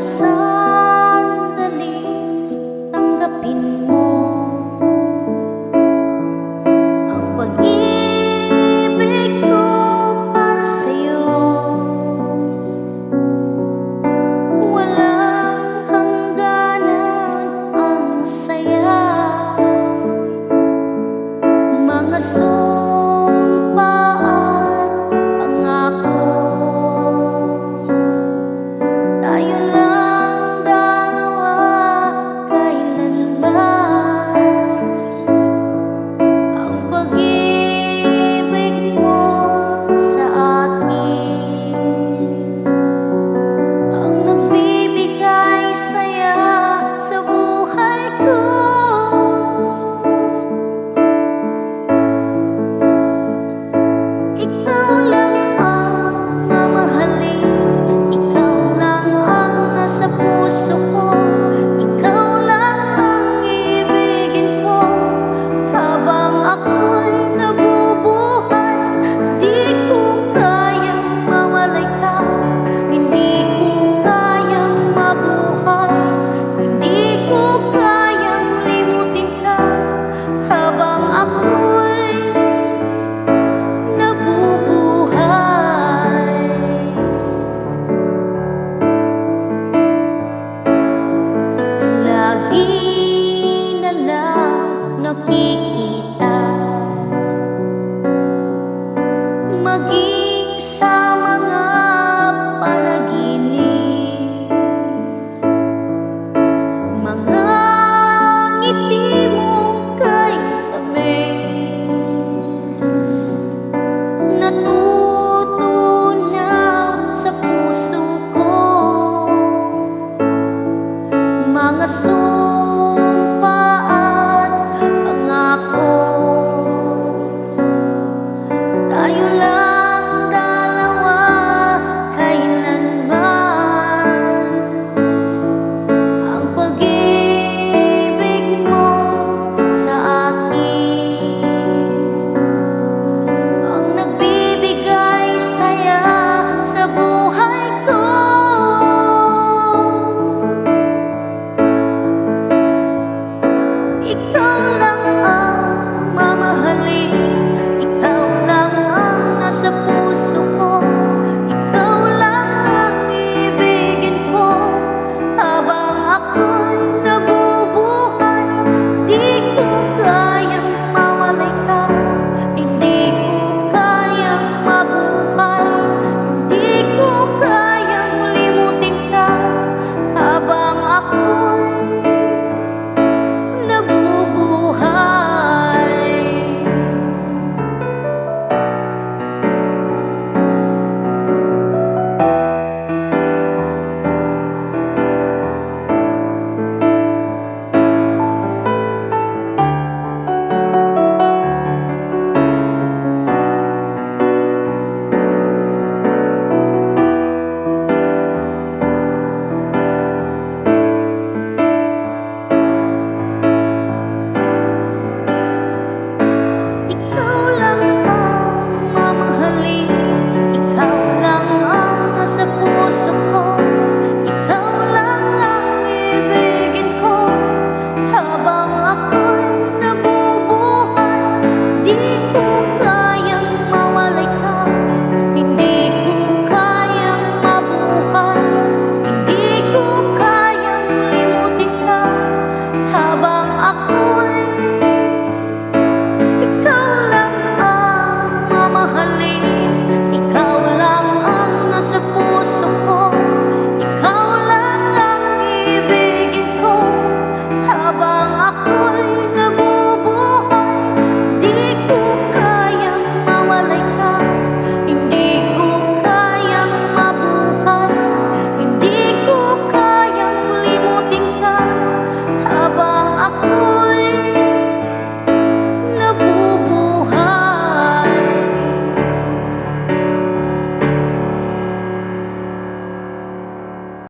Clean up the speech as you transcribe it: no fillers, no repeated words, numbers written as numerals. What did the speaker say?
mga sandaling tanggapin mo ang pag-ibig ko para sa'yo. Walang hangganan ang saya, mga sumpa at pangako. Tayo lang dalawa kailanman, ang pag-ibig mo sa akin ang nagbibigay saya sa buhay ko. Ikaw lang ang mamahalin, ikaw lang ang nasa puso ko, ikaw lang ang ibigin ko habang ako'y nabubuhay. Di ko kayang mawalay ka, hindi ko kayang mabuhay, hindi ko kayang limutin ka habang ako'y nabubuhay. Lagi na lang nakikita, maging sa mga panaginip, mga ngiti mong kay tamis, natutunaw sa puso ko, mga sumpa at pangako. Tayo lang dalawa kailanman, ang pag-ibig mo sa akin ang nagbibigay saya sa buhay ko. Ikaw lang ang mamahalin, ikaw lang ang nasa puso ko, ikaw lang ang ibigin ko habang ako'y nabubuhay. Di ko kayang mawalay ka, hindi ko kayang mabuhay, hindi ko kayang limutin ka habang ako'y nabubuhay. Ikaw lang ang mamahalin, ikaw lang ang nasa puso ko,